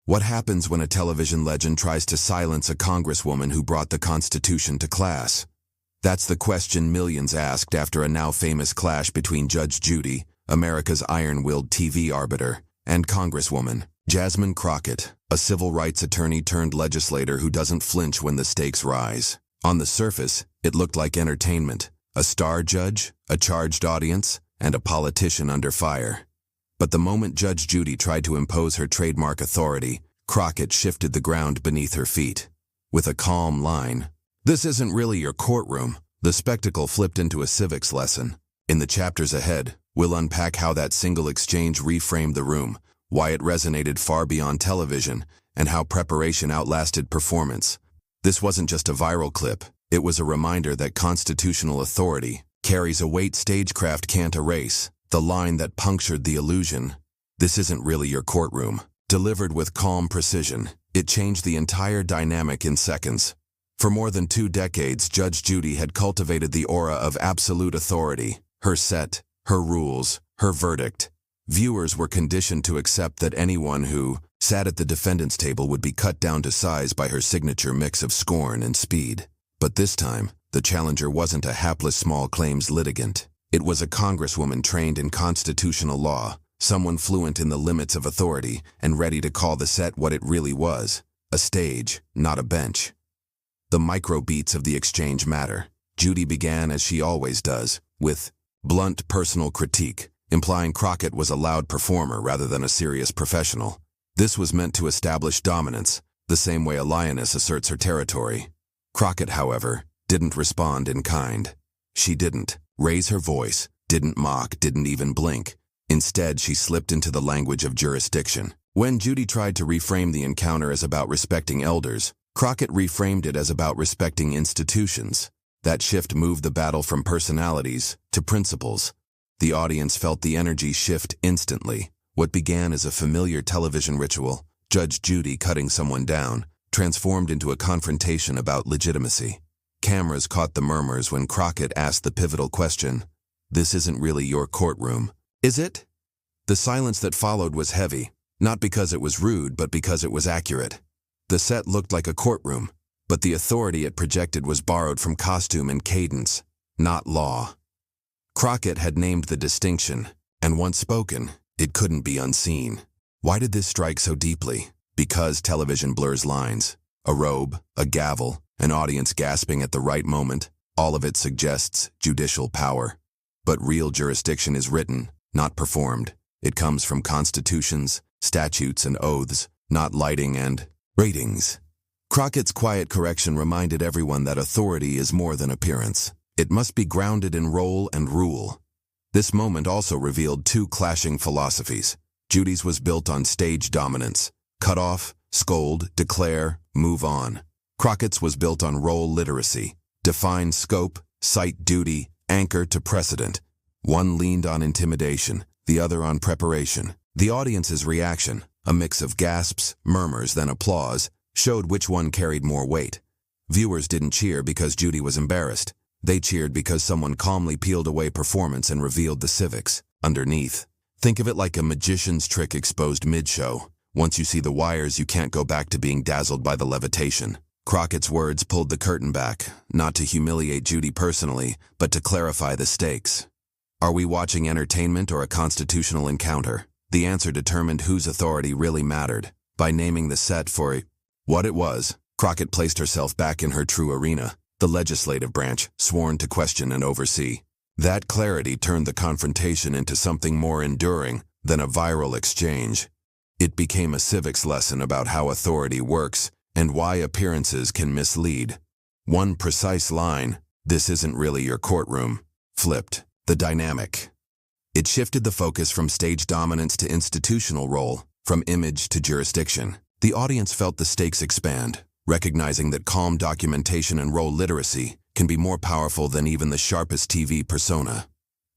What happens when a television legend tries to silence a congresswoman who brought the Constitution to class? That's the question millions asked after a now famous clash between Judge Judy, America's iron-willed TV arbiter, and Congresswoman Jasmine Crockett, a civil rights attorney turned legislator who doesn't flinch when the stakes rise. On the surface, it looked like entertainment, a star judge, a charged audience, and a politician under fire. But the moment Judge Judy tried to impose her trademark authority, Crockett shifted the ground beneath her feet. With a calm line, "This isn't really your courtroom," the spectacle flipped into a civics lesson. In the chapters ahead, we'll unpack how that single exchange reframed the room, why it resonated far beyond television, and how preparation outlasted performance. This wasn't just a viral clip, it was a reminder that constitutional authority carries a weight stagecraft can't erase, the line that punctured the illusion. "This isn't really your courtroom." Delivered with calm precision, it changed the entire dynamic in seconds. For more than 2 decades, Judge Judy had cultivated the aura of absolute authority. Her set, her rules, her verdict. Viewers were conditioned to accept that anyone who sat at the defendant's table would be cut down to size by her signature mix of scorn and speed. But this time, the challenger wasn't a hapless small claims litigant. It was a congresswoman trained in constitutional law, someone fluent in the limits of authority and ready to call the set what it really was, a stage, not a bench. The micro beats of the exchange matter. Judy began, as she always does, with blunt personal critique, implying Crockett was a loud performer rather than a serious professional. This was meant to establish dominance, the same way a lioness asserts her territory. Crockett, however, didn't respond in kind. She didn't raise her voice, didn't mock, didn't even blink. Instead, she slipped into the language of jurisdiction. When Judy tried to reframe the encounter as about respecting elders, Crockett reframed it as about respecting institutions. That shift moved the battle from personalities to principles. The audience felt the energy shift instantly. What began as a familiar television ritual, Judge Judy cutting someone down, transformed into a confrontation about legitimacy. Cameras caught the murmurs when Crockett asked the pivotal question, "This isn't really your courtroom, is it?" The silence that followed was heavy, not because it was rude, but because it was accurate. The set looked like a courtroom, but the authority it projected was borrowed from costume and cadence, not law. Crockett had named the distinction, and once spoken, it couldn't be unseen. Why did this strike so deeply? Because television blurs lines. A robe, a gavel, an audience gasping at the right moment, all of it suggests judicial power. But real jurisdiction is written, not performed. It comes from constitutions, statutes, and oaths, not lighting and ratings. Crockett's quiet correction reminded everyone that authority is more than appearance. It must be grounded in role and rule. This moment also revealed 2 clashing philosophies. Judy's was built on stage dominance. Cut off, scold, declare, move on. Crockett's was built on role literacy. Define scope, cite duty, anchor to precedent. One leaned on intimidation, the other on preparation. The audience's reaction, a mix of gasps, murmurs, then applause, showed which one carried more weight. Viewers didn't cheer because Judy was embarrassed. They cheered because someone calmly peeled away performance and revealed the civics underneath. Think of it like a magician's trick exposed mid-show. Once you see the wires, you can't go back to being dazzled by the levitation. Crockett's words pulled the curtain back, not to humiliate Judy personally, but to clarify the stakes. Are we watching entertainment or a constitutional encounter? The answer determined whose authority really mattered. By naming the set for what it was, Crockett placed herself back in her true arena, the legislative branch, sworn to question and oversee. That clarity turned the confrontation into something more enduring than a viral exchange. It became a civics lesson about how authority works and why appearances can mislead. One precise line, "This isn't really your courtroom," flipped the dynamic. It shifted the focus from stage dominance to institutional role, from image to jurisdiction. The audience felt the stakes expand, recognizing that calm documentation and role literacy can be more powerful than even the sharpest TV persona.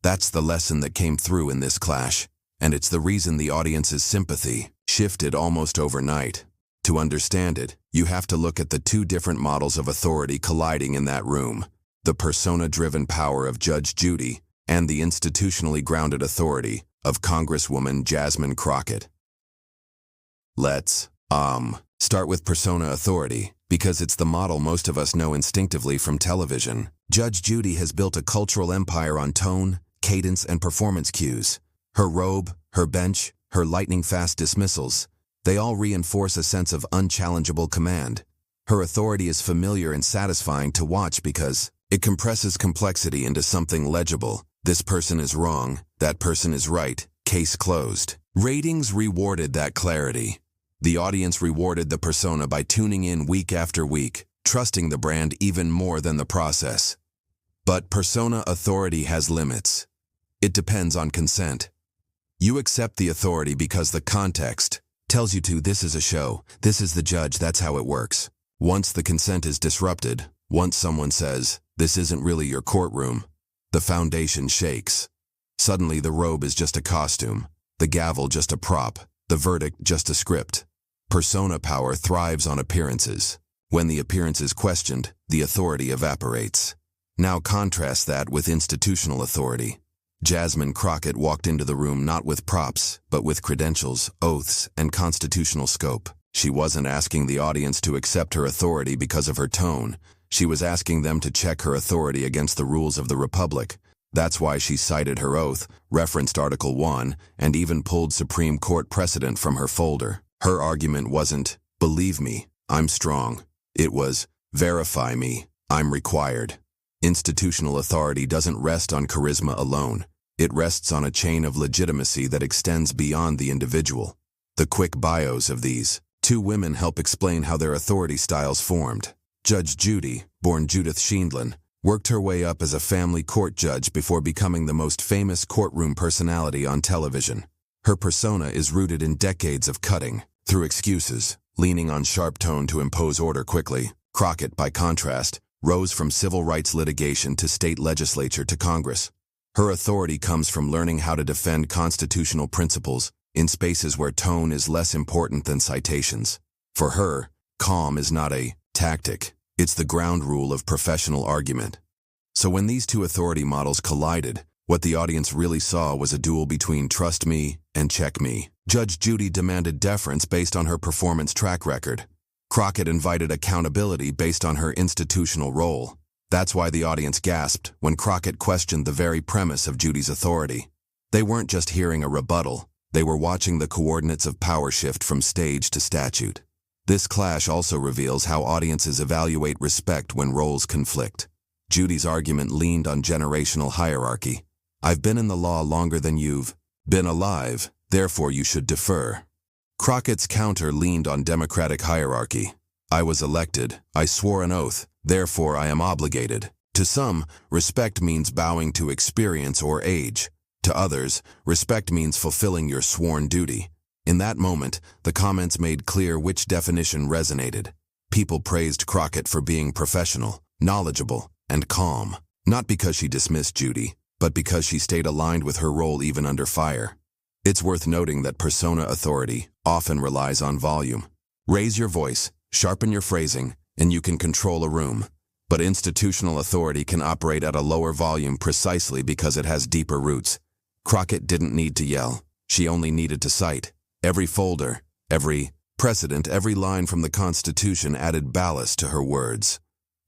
That's the lesson that came through in this clash, and it's the reason the audience's sympathy shifted almost overnight. To understand it, you have to look at the 2 different models of authority colliding in that room, the persona-driven power of Judge Judy and the institutionally grounded authority of Congresswoman Jasmine Crockett. Let's Start with persona authority, because it's the model most of us know instinctively from television. Judge Judy has built a cultural empire on tone, cadence, and performance cues. Her robe, her bench, her lightning-fast dismissals, they all reinforce a sense of unchallengeable command. Her authority is familiar and satisfying to watch because it compresses complexity into something legible. This person is wrong, that person is right, case closed. Ratings rewarded that clarity. The audience rewarded the persona by tuning in week after week, trusting the brand even more than the process. But persona authority has limits. It depends on consent. You accept the authority because the context tells you to. This is a show, this is the judge, that's how it works. Once the consent is disrupted, once someone says, this isn't really your courtroom, the foundation shakes. Suddenly the robe is just a costume, the gavel just a prop, the verdict just a script. Persona power thrives on appearances. When the appearance is questioned, the authority evaporates. Now contrast that with institutional authority. Jasmine Crockett walked into the room not with props, but with credentials, oaths, and constitutional scope. She wasn't asking the audience to accept her authority because of her tone. She was asking them to check her authority against the rules of the Republic. That's why she cited her oath, referenced Article 1, and even pulled Supreme Court precedent from her folder. Her argument wasn't, believe me, I'm strong. It was, verify me, I'm required. Institutional authority doesn't rest on charisma alone. It rests on a chain of legitimacy that extends beyond the individual. The quick bios of these two women help explain how their authority styles formed. Judge Judy, born Judith Sheindlin, worked her way up as a family court judge before becoming the most famous courtroom personality on television. Her persona is rooted in decades of cutting through excuses, leaning on sharp tone to impose order quickly. Crockett, by contrast, rose from civil rights litigation to state legislature to Congress. Her authority comes from learning how to defend constitutional principles in spaces where tone is less important than citations. For her, calm is not a tactic, it's the ground rule of professional argument. So when these two authority models collided, what the audience really saw was a duel between trust me and check me. Judge Judy demanded deference based on her performance track record. Crockett invited accountability based on her institutional role. That's why the audience gasped when Crockett questioned the very premise of Judy's authority. They weren't just hearing a rebuttal, they were watching the coordinates of power shift from stage to statute. This clash also reveals how audiences evaluate respect when roles conflict. Judy's argument leaned on generational hierarchy. I've been in the law longer than you've been alive, therefore you should defer. Crockett's counter leaned on democratic hierarchy. I was elected, I swore an oath, therefore I am obligated. To some, respect means bowing to experience or age. To others, respect means fulfilling your sworn duty. In that moment, the comments made clear which definition resonated. People praised Crockett for being professional, knowledgeable, and calm, not because she dismissed Judy, but because she stayed aligned with her role even under fire. It's worth noting that persona authority often relies on volume. Raise your voice, sharpen your phrasing, and you can control a room. But institutional authority can operate at a lower volume precisely because it has deeper roots. Crockett didn't need to yell. She only needed to cite. Every folder, every precedent, every line from the Constitution added ballast to her words.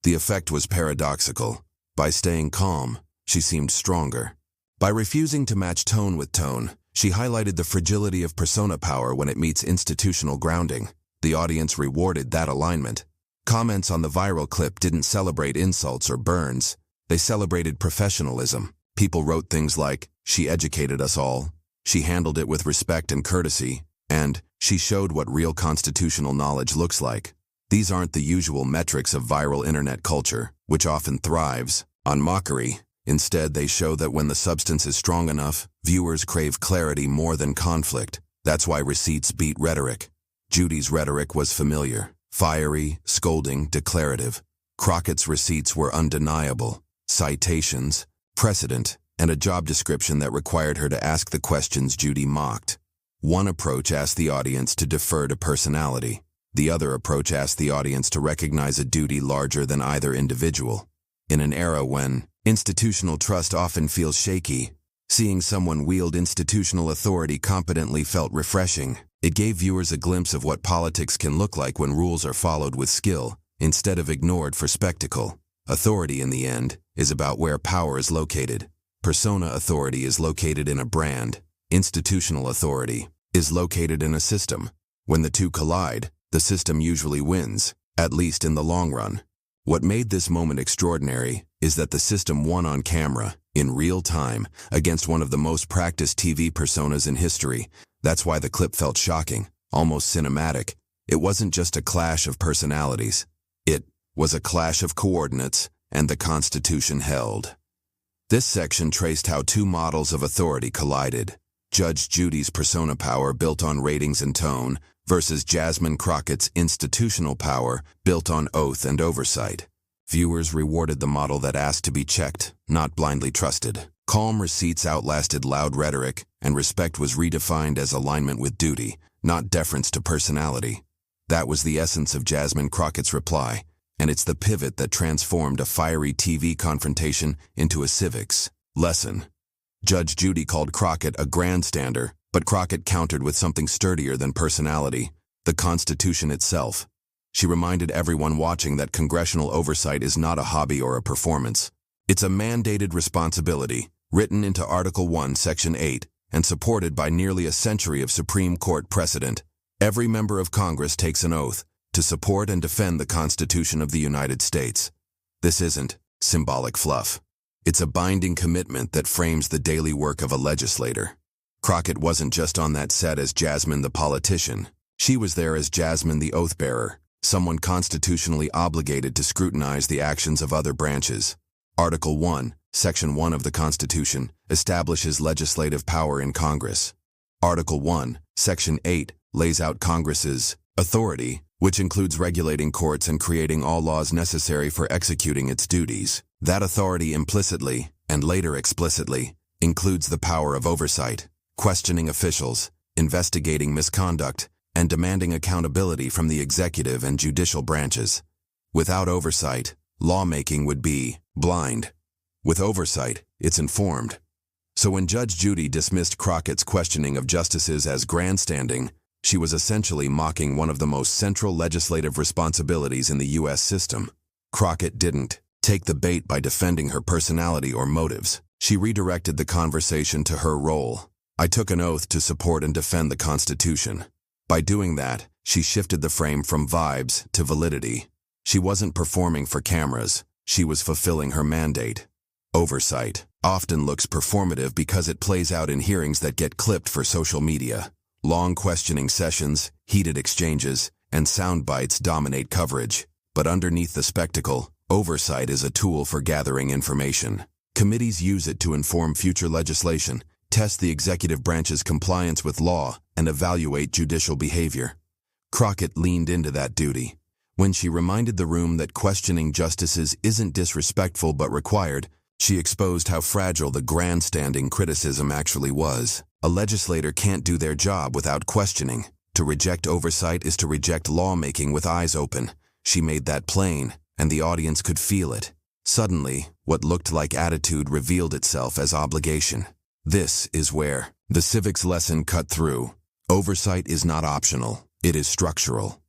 The effect was paradoxical. By staying calm, she seemed stronger. By refusing to match tone with tone, she highlighted the fragility of persona power when it meets institutional grounding. The audience rewarded that alignment. Comments on the viral clip didn't celebrate insults or burns. They celebrated professionalism. People wrote things like, she educated us all, she handled it with respect and courtesy, and she showed what real constitutional knowledge looks like. These aren't the usual metrics of viral internet culture, which often thrives on mockery. Instead, they show that when the substance is strong enough, viewers crave clarity more than conflict. That's why receipts beat rhetoric. Judy's rhetoric was familiar, fiery, scolding, declarative. Crockett's receipts were undeniable, citations, precedent, and a job description that required her to ask the questions Judy mocked. One approach asked the audience to defer to personality. The other approach asked the audience to recognize a duty larger than either individual. In an era when institutional trust often feels shaky, seeing someone wield institutional authority competently felt refreshing. It gave viewers a glimpse of what politics can look like when rules are followed with skill, instead of ignored for spectacle. Authority, in the end, is about where power is located. Persona authority is located in a brand. Institutional authority is located in a system. When the two collide, the system usually wins, at least in the long run. What made this moment extraordinary is that the system won on camera, in real time, against one of the most practiced TV personas in history. That's why the clip felt shocking, almost cinematic. It wasn't just a clash of personalities. It was a clash of coordinates, and the Constitution held. This section traced how two models of authority collided. Judge Judy's persona power built on ratings and tone versus Jasmine Crockett's institutional power built on oath and oversight. Viewers rewarded the model that asked to be checked, not blindly trusted. Calm receipts outlasted loud rhetoric, and respect was redefined as alignment with duty, not deference to personality. That was the essence of Jasmine Crockett's reply, and it's the pivot that transformed a fiery TV confrontation into a civics lesson. Judge Judy called Crockett a grandstander, but Crockett countered with something sturdier than personality: the Constitution itself. She reminded everyone watching that congressional oversight is not a hobby or a performance. It's a mandated responsibility, written into Article 1, Section 8, and supported by nearly a century of Supreme Court precedent. Every member of Congress takes an oath to support and defend the Constitution of the United States. This isn't symbolic fluff. It's a binding commitment that frames the daily work of a legislator. Crockett wasn't just on that set as Jasmine the politician. She was there as Jasmine the oath-bearer, someone constitutionally obligated to scrutinize the actions of other branches. Article 1, Section 1 of the Constitution establishes legislative power in Congress. Article 1, Section 8 lays out Congress's authority, which includes regulating courts and creating all laws necessary for executing its duties. That authority implicitly, and later explicitly, includes the power of oversight, questioning officials, investigating misconduct, and demanding accountability from the executive and judicial branches. Without oversight, lawmaking would be blind. With oversight, it's informed. So when Judge Judy dismissed Crockett's questioning of justices as grandstanding, she was essentially mocking one of the most central legislative responsibilities in the U.S. system. Crockett didn't take the bait by defending her personality or motives. She redirected the conversation to her role. I took an oath to support and defend the Constitution. By doing that, she shifted the frame from vibes to validity. She wasn't performing for cameras. She was fulfilling her mandate. Oversight often looks performative because it plays out in hearings that get clipped for social media. Long questioning sessions, heated exchanges, and sound bites dominate coverage. But underneath the spectacle, oversight is a tool for gathering information. Committees use it to inform future legislation, test the executive branch's compliance with law, and evaluate judicial behavior. Crockett leaned into that duty. When she reminded the room that questioning justices isn't disrespectful but required, she exposed how fragile the grandstanding criticism actually was. A legislator can't do their job without questioning. To reject oversight is to reject lawmaking with eyes open. She made that plain, and the audience could feel it. Suddenly, what looked like attitude revealed itself as obligation. This is where the civics lesson cut through. Oversight is not optional, it is structural.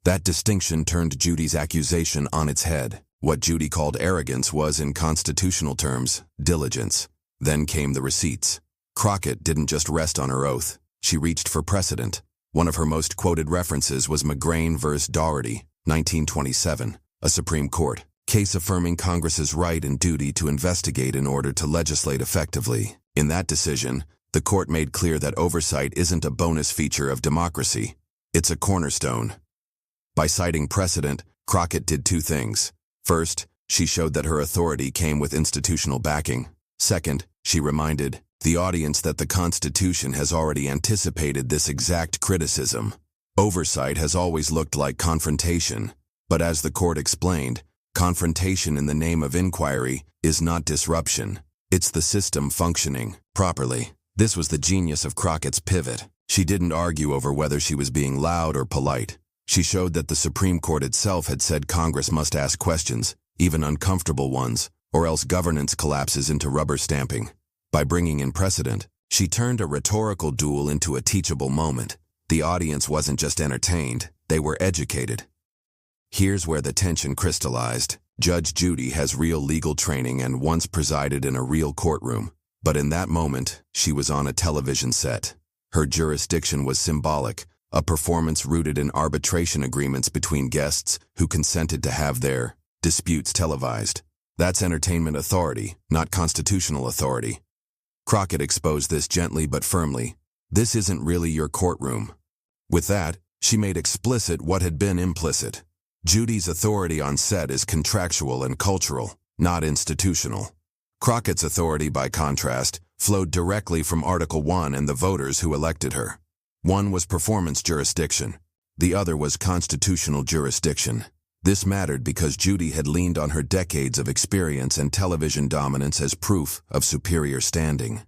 That distinction turned Judy's accusation on its head. What Judy called arrogance was, in constitutional terms, diligence. Then came the receipts. Crockett didn't just rest on her oath. She reached for precedent. One of her most quoted references was McGrain v. Dougherty, 1927, a Supreme Court case affirming Congress's right and duty to investigate in order to legislate effectively. In that decision, the court made clear that oversight isn't a bonus feature of democracy. It's a cornerstone. By citing precedent, Crockett did two things. First, she showed that her authority came with institutional backing. Second, she reminded the audience that the Constitution has already anticipated this exact criticism. Oversight has always looked like confrontation, but as the court explained, confrontation in the name of inquiry is not disruption. It's the system functioning properly. This was the genius of Crockett's pivot. She didn't argue over whether she was being loud or polite. She showed that the Supreme Court itself had said Congress must ask questions, even uncomfortable ones, or else governance collapses into rubber stamping. By bringing in precedent, she turned a rhetorical duel into a teachable moment. The audience wasn't just entertained, they were educated. Here's where the tension crystallized. Judge Judy has real legal training and once presided in a real courtroom. But in that moment, she was on a television set. Her jurisdiction was symbolic, a performance rooted in arbitration agreements between guests who consented to have their disputes televised. That's entertainment authority, not constitutional authority. Crockett exposed this gently but firmly. This isn't really your courtroom. With that, she made explicit what had been implicit. Judy's authority on set is contractual and cultural, not institutional. Crockett's authority, by contrast, flowed directly from Article 1 and the voters who elected her. One was performance jurisdiction. The other was constitutional jurisdiction. This mattered because Judy had leaned on her decades of experience and television dominance as proof of superior standing.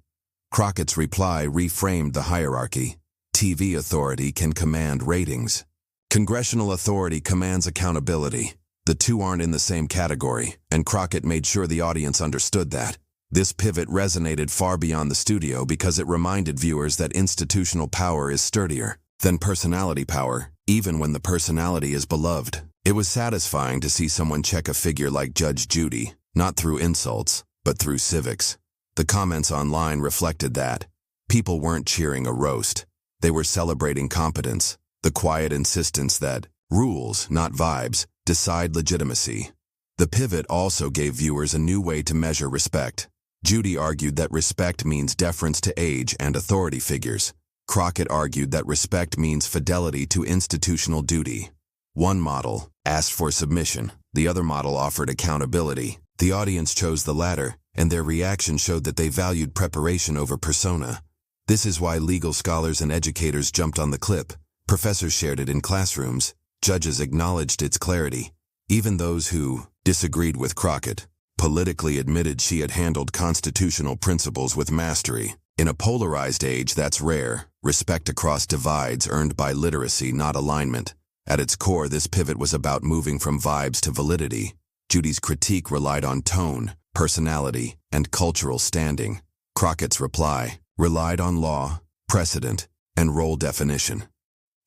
Crockett's reply reframed the hierarchy. TV authority can command ratings. Congressional authority commands accountability. The two aren't in the same category, and Crockett made sure the audience understood that. This pivot resonated far beyond the studio because it reminded viewers that institutional power is sturdier than personality power, even when the personality is beloved. It was satisfying to see someone check a figure like Judge Judy, not through insults, but through civics. The comments online reflected that. People weren't cheering a roast. They were celebrating competence, the quiet insistence that rules, not vibes, decide legitimacy. The pivot also gave viewers a new way to measure respect. Judy argued that respect means deference to age and authority figures. Crockett argued that respect means fidelity to institutional duty. One model asked for submission. The other model offered accountability. The audience chose the latter, and their reaction showed that they valued preparation over persona. This is why legal scholars and educators jumped on the clip. Professors shared it in classrooms. Judges acknowledged its clarity. Even those who disagreed with Crockett politically admitted she had handled constitutional principles with mastery. In a polarized age, that's rare. Respect across divides earned by literacy, not alignment. At its core, this pivot was about moving from vibes to validity. Judy's critique relied on tone, personality, and cultural standing. Crockett's reply relied on law, precedent, and role definition.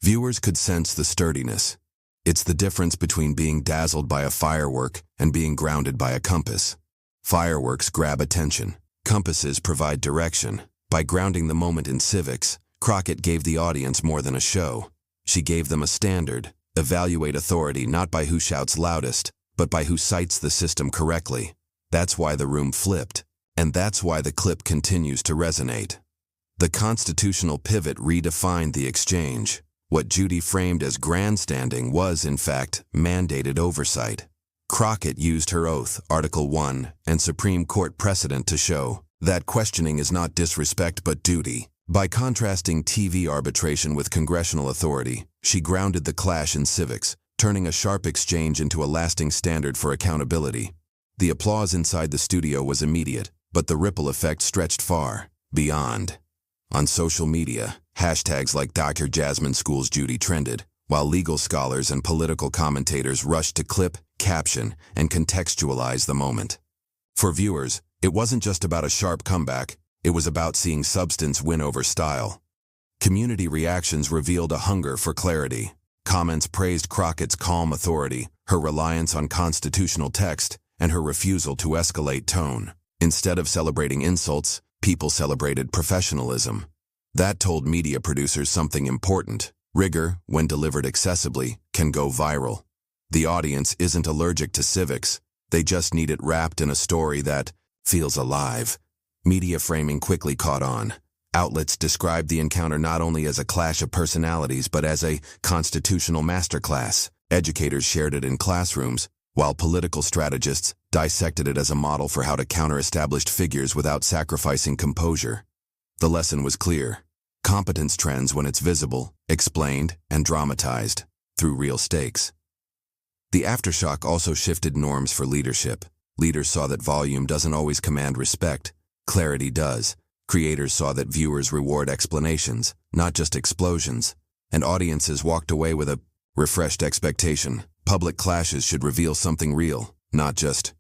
Viewers could sense the sturdiness. It's the difference between being dazzled by a firework and being grounded by a compass. Fireworks grab attention. Compasses provide direction. By grounding the moment in civics, Crockett gave the audience more than a show. She gave them a standard. Evaluate authority not by who shouts loudest, but by who cites the system correctly. That's why the room flipped. And that's why the clip continues to resonate. The constitutional pivot redefined the exchange. What Judy framed as grandstanding was, in fact, mandated oversight. Crockett used her oath, Article 1, and Supreme Court precedent to show that questioning is not disrespect but duty. By contrasting TV arbitration with congressional authority, she grounded the clash in civics, turning a sharp exchange into a lasting standard for accountability. The applause inside the studio was immediate, but the ripple effect stretched far beyond. On social media, hashtags like Dr. Jasmine Schools Judy trended, while legal scholars and political commentators rushed to clip, caption, and contextualize the moment. For viewers, it wasn't just about a sharp comeback, it was about seeing substance win over style. Community reactions revealed a hunger for clarity. Comments praised Crockett's calm authority, her reliance on constitutional text, and her refusal to escalate tone. Instead of celebrating insults, people celebrated professionalism. That told media producers something important. Rigor, when delivered accessibly, can go viral. The audience isn't allergic to civics. They just need it wrapped in a story that feels alive. Media framing quickly caught on. Outlets described the encounter not only as a clash of personalities, but as a constitutional masterclass. Educators shared it in classrooms, while political strategists dissected it as a model for how to counter established figures without sacrificing composure. The lesson was clear. Competence trends when it's visible, explained, and dramatized through real stakes. The aftershock also shifted norms for leadership. Leaders saw that volume doesn't always command respect. Clarity does. Creators saw that viewers reward explanations, not just explosions. And audiences walked away with a refreshed expectation. Public clashes should reveal something real, not just